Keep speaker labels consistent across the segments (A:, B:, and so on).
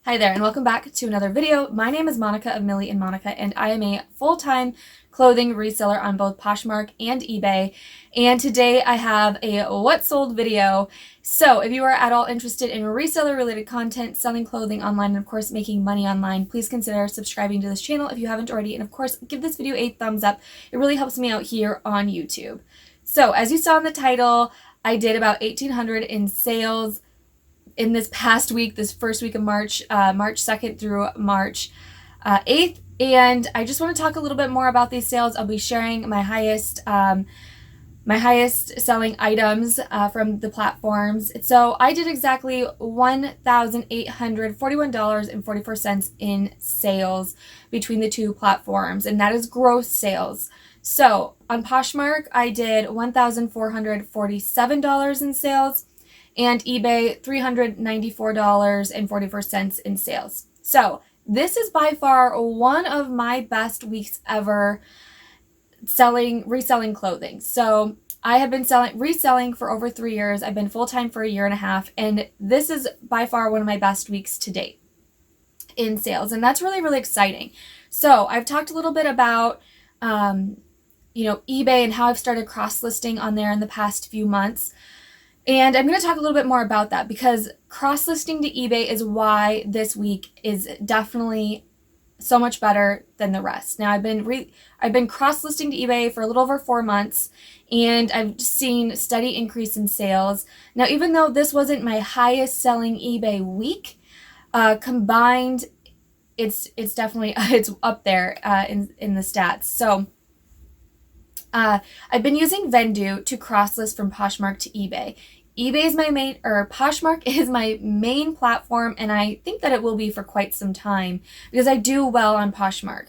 A: Hi there and welcome back to another video. My name is Monica of Milly and Monica and I am a full-time clothing reseller on both Poshmark and eBay. And today I have a what sold video. So if you are at all interested in reseller related content, selling clothing online, and of course making money online, please consider subscribing to this channel if you haven't already. And of course, give this video a thumbs up. It really helps me out here on YouTube. So as you saw in the title, I did about 1,800 in sales in this past week, this first week of March, March 2nd through March 8th. And I just want to talk a little bit more about these sales. I'll be sharing my highest selling items from the platforms. So I did exactly $1,841.44 in sales between the two platforms, and that is gross sales. So on Poshmark, I did $1,447 in sales, and eBay $394.44 in sales. So this is by far one of my best weeks ever reselling clothing. So I have been reselling for over 3 years. I've been full-time for a year and a half, and this is by far one of my best weeks to date in sales, and that's really, really exciting. So I've talked a little bit about eBay and how I've started cross-listing on there in the past few months. And I'm going to talk a little bit more about that because cross-listing to eBay is why this week is definitely so much better than the rest. Now, I've been cross-listing to eBay for a little over 4 months, and I've seen steady increase in sales. Now, even though this wasn't my highest selling eBay week, combined, it's definitely it's up there in the stats. So I've been using Vendoo to cross-list from Poshmark to eBay. Poshmark is my main platform, and I think that it will be for quite some time because I do well on Poshmark.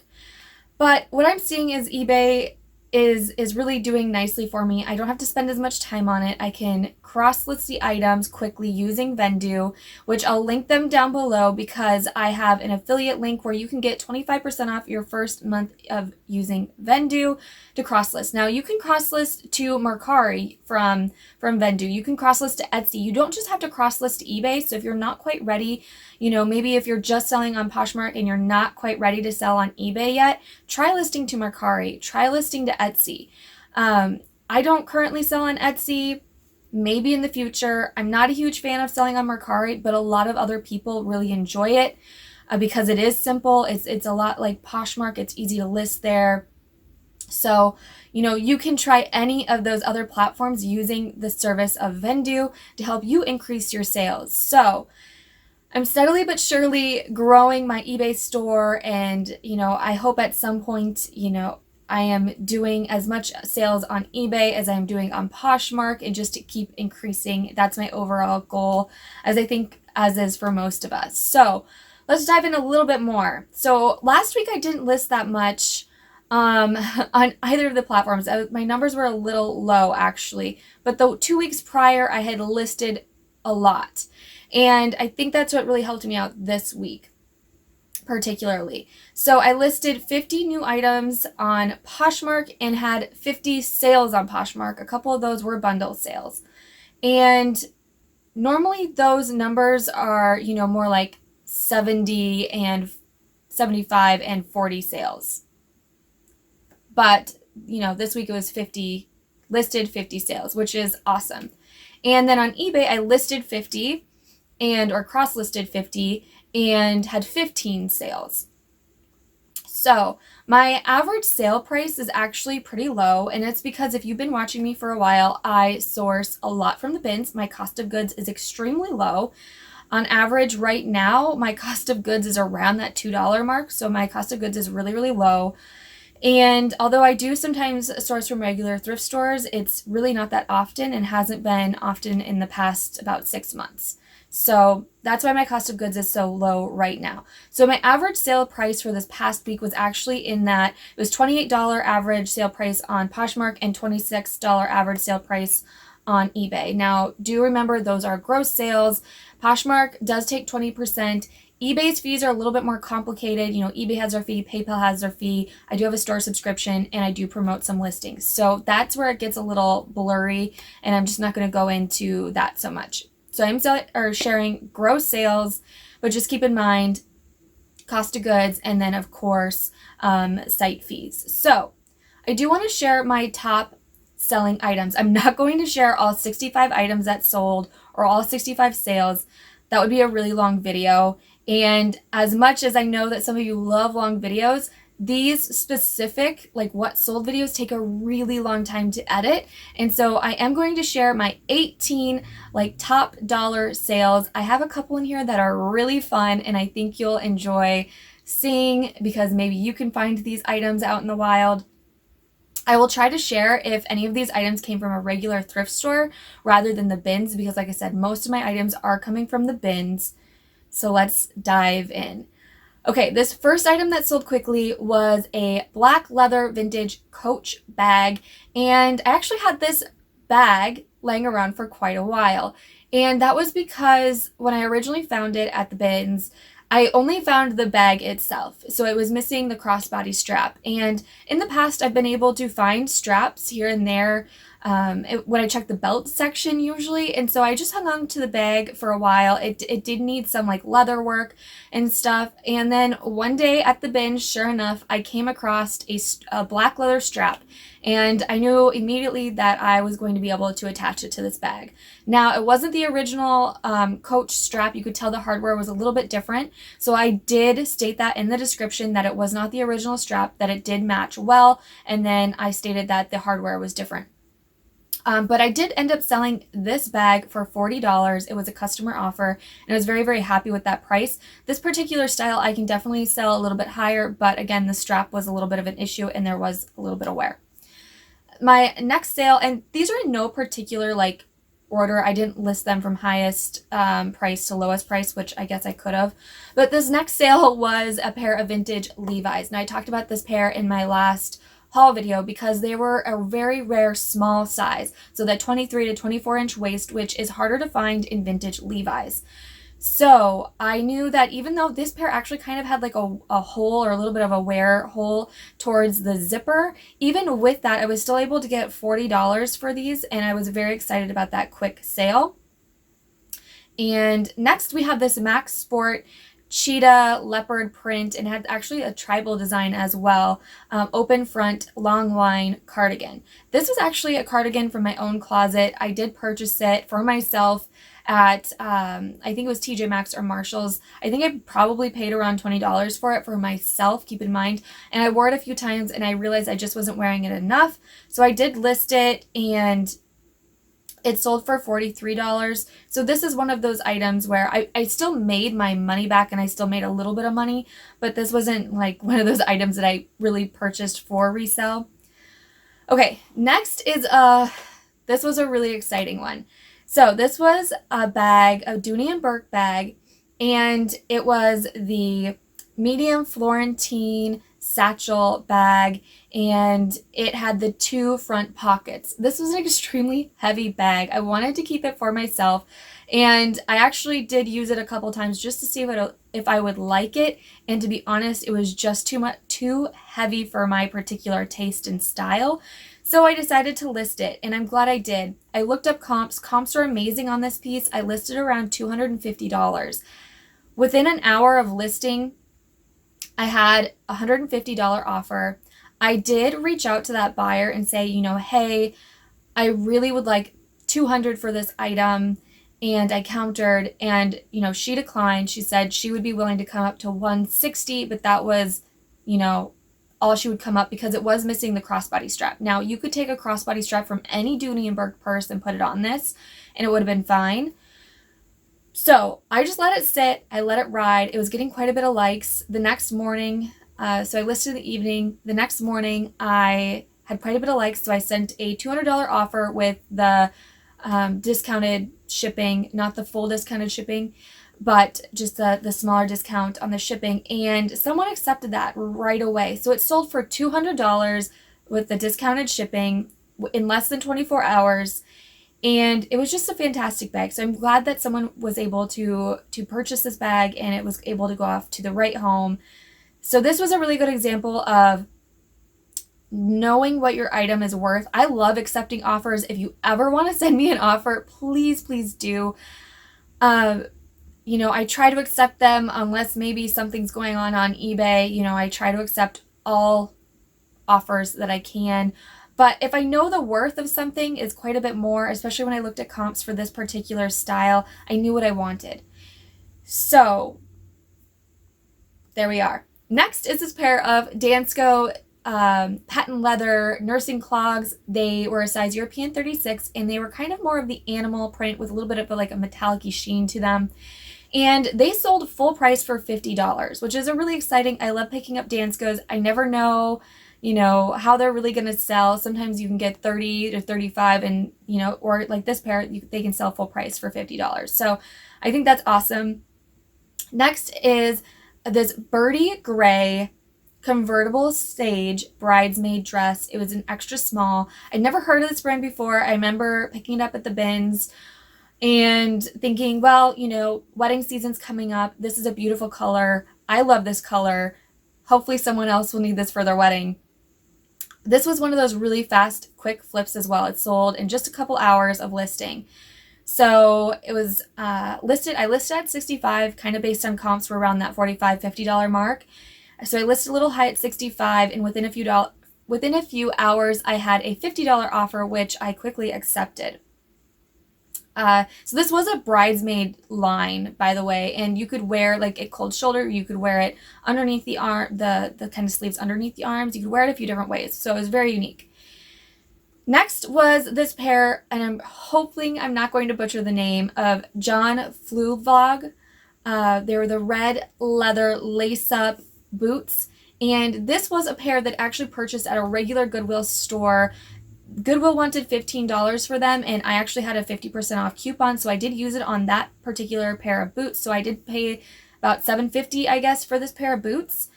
A: But what I'm seeing is eBay is really doing nicely for me. I don't have to spend as much time on it. I can cross-list the items quickly using Vendoo, which I'll link them down below because I have an affiliate link where you can get 25% off your first month of using Vendoo to cross-list. Now, you can cross-list to Mercari from Vendoo. You can cross-list to Etsy. You don't just have to cross-list to eBay. So if you're not quite ready, maybe if you're just selling on Poshmark and you're not quite ready to sell on eBay yet, try listing to Mercari. Try listing to Etsy. I don't currently sell on Etsy. Maybe in the future. I'm not a huge fan of selling on Mercari, but a lot of other people really enjoy it because it is simple. It's a lot like Poshmark. It's easy to list there. So, you can try any of those other platforms using the service of Vendoo to help you increase your sales. So, I'm steadily but surely growing my eBay store, and, I hope at some point, I am doing as much sales on eBay as I'm doing on Poshmark, and just to keep increasing. That's my overall goal, as I think as is for most of us. So let's dive in a little bit more. So last week I didn't list that much on either of the platforms. My numbers were a little low actually, but the 2 weeks prior I had listed a lot. And I think that's what really helped me out this week particularly. So I listed 50 new items on Poshmark and had 50 sales on Poshmark. A couple of those were bundle sales. And normally those numbers are, more like 70 and 75 and 40 sales. But, this week it was 50, listed 50 sales, which is awesome. And then on eBay, I listed 50 or cross-listed 50 and had 15 sales. So my average sale price is actually pretty low, and it's because if you've been watching me for a while, I source a lot from the bins. My cost of goods is extremely low. On average right now, my cost of goods is around that $2 mark, so my cost of goods is really, really low. And although I do sometimes source from regular thrift stores, it's really not that often and hasn't been often in the past about 6 months. So that's why my cost of goods is so low right now. So my average sale price for this past week was actually in that it was $28 average sale price on Poshmark and $26 average sale price on eBay. Now, do remember those are gross sales. Poshmark does take 20%. eBay's fees are a little bit more complicated. eBay has their fee, PayPal has their fee. I do have a store subscription, and I do promote some listings. So that's where it gets a little blurry, and I'm just not going to go into that so much. So I'm sharing gross sales but just keep in mind cost of goods and then of course site fees. So I do want to share my top selling items. I'm not going to share all 65 items that sold or all 65 sales. That would be a really long video. And as much as I know that some of you love long videos, these specific, like what sold videos take a really long time to edit. And so I am going to share my 18 like top dollar sales. I have a couple in here that are really fun and I think you'll enjoy seeing because maybe you can find these items out in the wild. I will try to share if any of these items came from a regular thrift store rather than the bins because like I said, most of my items are coming from the bins. So let's dive in. Okay, this first item that sold quickly was a black leather vintage Coach bag, and I actually had this bag laying around for quite a while, and that was because when I originally found it at the bins, I only found the bag itself, so it was missing the crossbody strap, and in the past I've been able to find straps here and there when I check the belt section usually, and so I just hung on to the bag for a while. It did need some like leather work and stuff, and then one day at the bin, sure enough, I came across a black leather strap, and I knew immediately that I was going to be able to attach it to this bag. Now, it wasn't the original Coach strap. You could tell the hardware was a little bit different, so I did state that in the description that it was not the original strap, that it did match well, and then I stated that the hardware was different. But I did end up selling this bag for $40. It was a customer offer, and I was very, very happy with that price. This particular style I can definitely sell a little bit higher, but again, the strap was a little bit of an issue, and there was a little bit of wear. My next sale, and these are in no particular like order. I didn't list them from highest price to lowest price, which I guess I could have. But this next sale was a pair of vintage Levi's. Now, I talked about this pair in my last haul video because they were a very rare small size, so that 23 to 24 inch waist, which is harder to find in vintage Levi's. So I knew that even though this pair actually kind of had like a hole or a little bit of a wear hole towards the zipper, even with that I was still able to get $40 for these, and I was very excited about that quick sale. And next we have this Max Sport cheetah leopard print, and had actually a tribal design as well. Open front, long line cardigan. This was actually a cardigan from my own closet. I did purchase it for myself at, I think it was TJ Maxx or Marshall's. I think I probably paid around $20 for it for myself, keep in mind. And I wore it a few times and I realized I just wasn't wearing it enough. So I did list it and it sold for $43. So this is one of those items where I still made my money back and I still made a little bit of money, but this wasn't like one of those items that I really purchased for resale. Okay, next is this was a really exciting one. So this was a bag, a Dooney Bourke bag, and it was the medium Florentine satchel bag, and it had the two front pockets. This was an extremely heavy bag. I wanted to keep it for myself, and I actually did use it a couple times just to see if I would like it, and to be honest, it was just too heavy for my particular taste and style. So I decided to list it, and I'm glad I did. I looked up comps. Comps are amazing on this piece. I listed around $250. Within an hour of listing, I had a $150 offer. I did reach out to that buyer and say, hey, I really would like $200 for this item. And I countered, and, she declined. She said she would be willing to come up to $160, but that was, all she would come up because it was missing the crossbody strap. Now, you could take a crossbody strap from any Dooney Bourke purse and put it on this, and it would have been fine. So I just let it sit. I let it ride. It was getting quite a bit of likes. The next morning, so I listed in the evening. The next morning, I had quite a bit of likes, so I sent a $200 offer with the discounted shipping, not the full discounted shipping, but just the smaller discount on the shipping, and someone accepted that right away. So it sold for $200 with the discounted shipping in less than 24 hours. And it was just a fantastic bag. So I'm glad that someone was able to purchase this bag and it was able to go off to the right home. So this was a really good example of knowing what your item is worth. I love accepting offers. If you ever want to send me an offer, please, please do. I try to accept them unless maybe something's going on eBay. I try to accept all offers that I can. But if I know the worth of something is quite a bit more, especially when I looked at comps for this particular style, I knew what I wanted. So there we are. Next is this pair of Dansko patent leather nursing clogs. They were a size European 36, and they were kind of more of the animal print with a little bit of like a metallic-y sheen to them. And they sold full price for $50, which is a really exciting. I love picking up Danskos. I never know, how they're really going to sell. Sometimes you can get 30 to 35 and, or like this pair, they can sell full price for $50. So I think that's awesome. Next is this birdie gray convertible stage bridesmaid dress. It was an extra small. I'd never heard of this brand before. I remember picking it up at the bins and thinking, well, wedding season's coming up. This is a beautiful color. I love this color. Hopefully someone else will need this for their wedding. This was one of those really fast, quick flips as well. It sold in just a couple hours of listing. So it was listed. I listed at $65, kind of based on comps were around that $45, $50 mark. So I listed a little high at $65, and within a few hours, I had a $50 offer, which I quickly accepted. So this was a bridesmaid line, by the way, and you could wear like a cold shoulder. You could wear it underneath the arm, the kind of sleeves underneath the arms. You could wear it a few different ways. So it was very unique. Next was this pair, and I'm hoping I'm not going to butcher the name, of John Fluvog. They were the red leather lace-up boots, and this was a pair that actually purchased at a regular Goodwill store. Goodwill wanted $15 for them, and I actually had a 50% off coupon, so I did use it on that particular pair of boots. So I did pay about $7.50, I guess, for this pair of boots.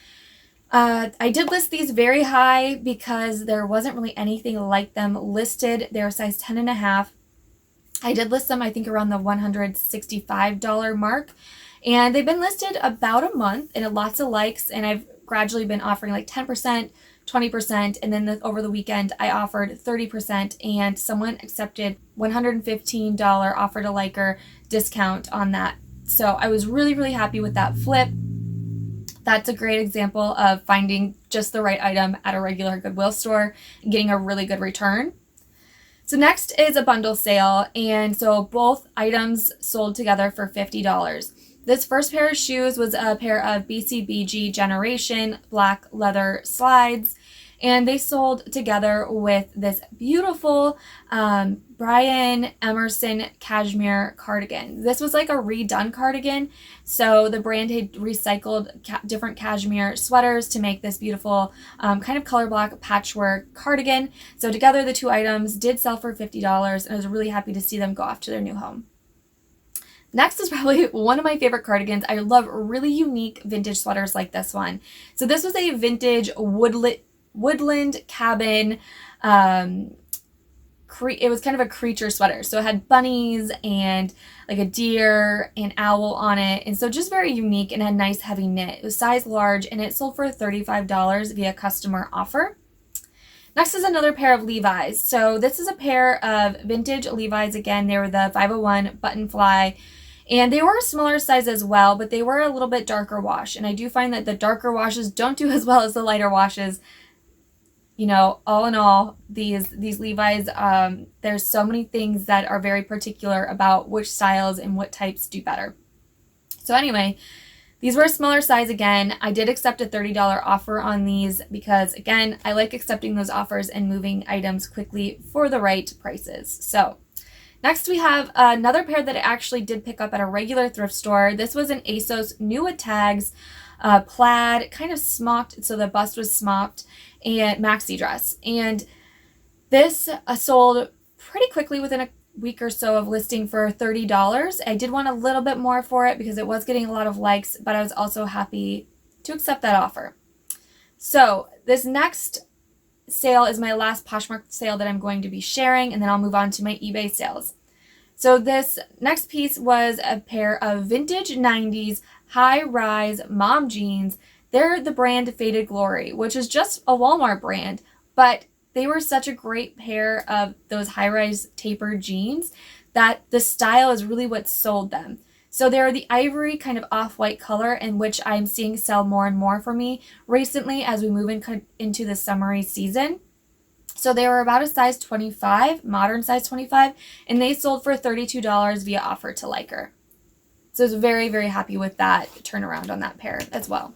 A: I did list these very high because there wasn't really anything like them listed. They're size 10.5. I did list them, I think, around the $165 mark, and they've been listed about a month and lots of likes, and I've gradually been offering like 10%, 20%, and then over the weekend I offered 30%, and someone accepted $115 offer to liker discount on that. So I was really, really happy with that flip. That's a great example of finding just the right item at a regular Goodwill store and getting a really good return. So next is a bundle sale, and so both items sold together for $50. This first pair of shoes was a pair of BCBG Generation black leather slides, and they sold together with this beautiful Brian Emerson cashmere cardigan. This was like a redone cardigan, so the brand had recycled different cashmere sweaters to make this beautiful kind of color block patchwork cardigan. So together the two items did sell for $50, and I was really happy to see them go off to their new home. Next is probably one of my favorite cardigans. I love really unique vintage sweaters like this one. So this was a vintage woodland cabin. It was kind of a creature sweater. So it had bunnies and like a deer and owl on it. And so just very unique and had nice heavy knit. It was size large, and it sold for $35 via customer offer. Next is another pair of Levi's. So this is a pair of vintage Levi's. Again, they were the 501 button fly. And they were a smaller size as well, but they were a little bit darker wash. And I do find that the darker washes don't do as well as the lighter washes. All in all, these Levi's, there's so many things that are very particular about which styles and what types do better. So anyway, these were a smaller size again. I did accept a $30 offer on these because, again, I like accepting those offers and moving items quickly for the right prices. So next, we have another pair that I actually did pick up at a regular thrift store. This was an ASOS Nuit tags, plaid, kind of smocked, so the bust was smocked, and maxi dress. And this sold pretty quickly within a week or so of listing for $30. I did want a little bit more for it because it was getting a lot of likes, but I was also happy to accept that offer. So this next sale is my last Poshmark sale that I'm going to be sharing, and then I'll move on to my eBay sales. So this next piece was a pair of vintage 90s high-rise mom jeans. They're the brand Faded Glory, which is just a Walmart brand, but they were such a great pair of those high-rise tapered jeans that the style is really what sold them. So they're the ivory kind of off-white color, in which I'm seeing sell more and more for me recently as we move into the summery season. So they were about a size 25, modern size 25, and they sold for $32 via offer to Liker. So I was very, very happy with that turnaround on that pair as well.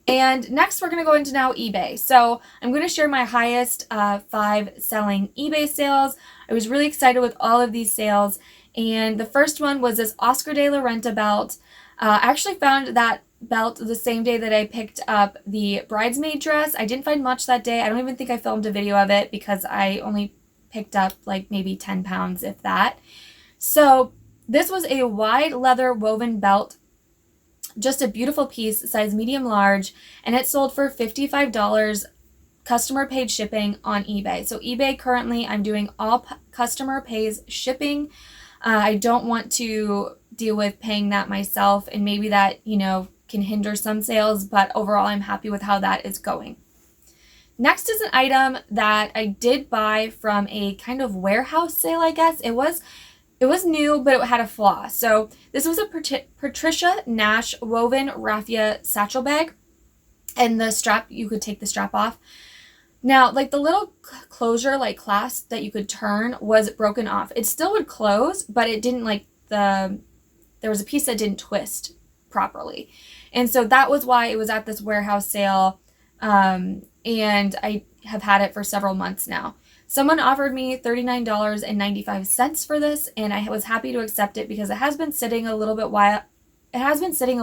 A: And next we're going to go into now eBay. So I'm going to share my highest 5 selling eBay sales. I was really excited with all of these sales. And the first one was this Oscar de la Renta belt. I actually found that belt the same day that I picked up the bridesmaid dress. I didn't find much that day. I don't even think I filmed a video of it because I only picked up like maybe 10 pounds, if that. So this was a wide leather woven belt. Just a beautiful piece, size medium large, and it sold for $55 customer paid shipping on eBay. So eBay currently, I'm doing all customer pays shipping. I don't want to deal with paying that myself, and maybe that, can hinder some sales, but overall I'm happy with how that is going. Next is an item that I did buy from a kind of warehouse sale, I guess. It was new, but it had a flaw. So this was a Patricia Nash woven raffia satchel bag, and the strap, you could take the strap off. Now, like the little closure, like clasp that you could turn was broken off. It still would close, but it didn't there was a piece that didn't twist properly. And so that was why it was at this warehouse sale, and I have had it for several months now. Someone offered me $39.95 for this, and I was happy to accept it because it has been sitting a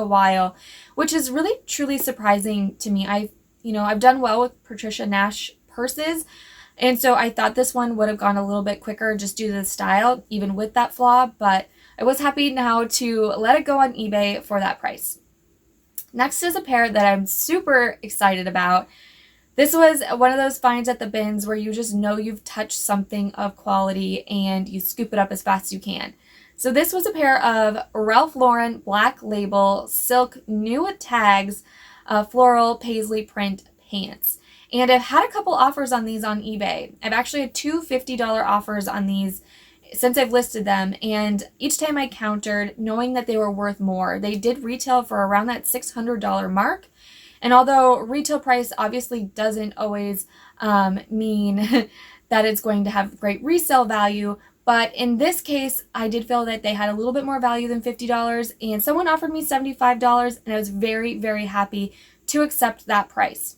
A: while, which is really truly surprising to me. I've done well with Patricia Nash purses, and so I thought this one would have gone a little bit quicker just due to the style, even with that flaw, but I was happy now to let it go on eBay for that price. Next is a pair that I'm super excited about. This was one of those finds at the bins where you just know you've touched something of quality and you scoop it up as fast as you can. So this was a pair of Ralph Lauren Black Label Silk Nuit tags, floral paisley print pants. And I've had a couple offers on these on eBay. I've actually had two $50 offers on these since I've listed them, and each time I countered, knowing that they were worth more. They did retail for around that $600 mark. And although retail price obviously doesn't always mean that it's going to have great resale value, but in this case, I did feel that they had a little bit more value than $50, and someone offered me $75, and I was very, very happy to accept that price.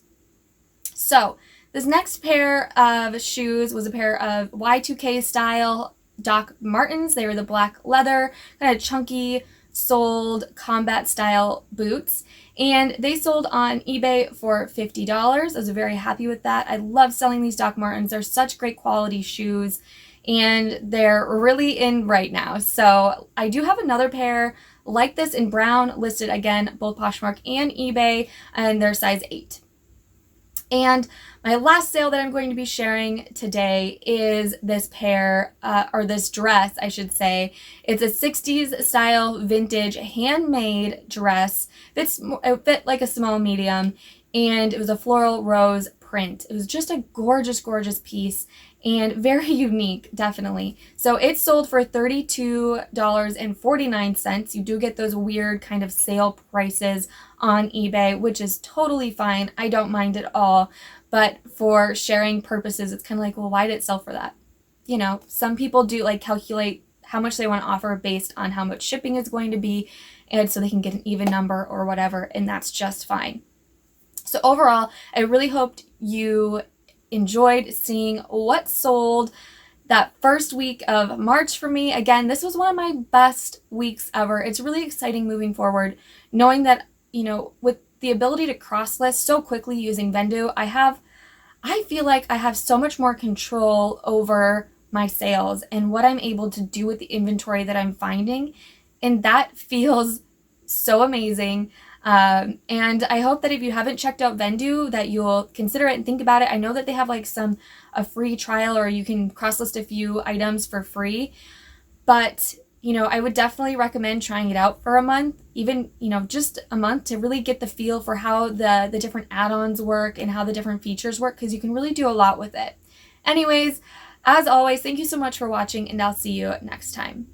A: So this next pair of shoes was a pair of Y2K style Doc Martens. They were the black leather, kind of chunky, soled combat style boots, and they sold on eBay for $50. I was very happy with that. I love selling these Doc Martens. They're such great quality shoes, and they're really in right now. So I do have another pair like this in brown listed, again, both Poshmark and eBay, and they're size 8. And my last sale that I'm going to be sharing today is this pair, or this dress, I should say. It's a 60s style vintage handmade dress. It fit like a small medium, and it was a floral rose print. It was just a gorgeous, gorgeous piece and very unique, definitely. So it sold for $32.49. You do get those weird kind of sale prices on eBay, which is totally fine. I don't mind at all. But for sharing purposes, it's kind of like, well, why did it sell for that? Some people do calculate how much they want to offer based on how much shipping is going to be, and so they can get an even number or whatever, and that's just fine. So overall, I really hoped you enjoyed seeing what sold that first week of March for me. Again, this was one of my best weeks ever. It's really exciting moving forward, knowing that, with the ability to cross-list so quickly using Vendoo, I feel like I have so much more control over my sales and what I'm able to do with the inventory that I'm finding, and that feels so amazing. And I hope that if you haven't checked out Vendoo, that you'll consider it and think about it. I know that they have a free trial, or you can cross-list a few items for free, but I would definitely recommend trying it out for a month, even, just a month, to really get the feel for how the different add-ons work and how the different features work, because you can really do a lot with it. Anyways, As always, thank you so much for watching, and I'll see you next time.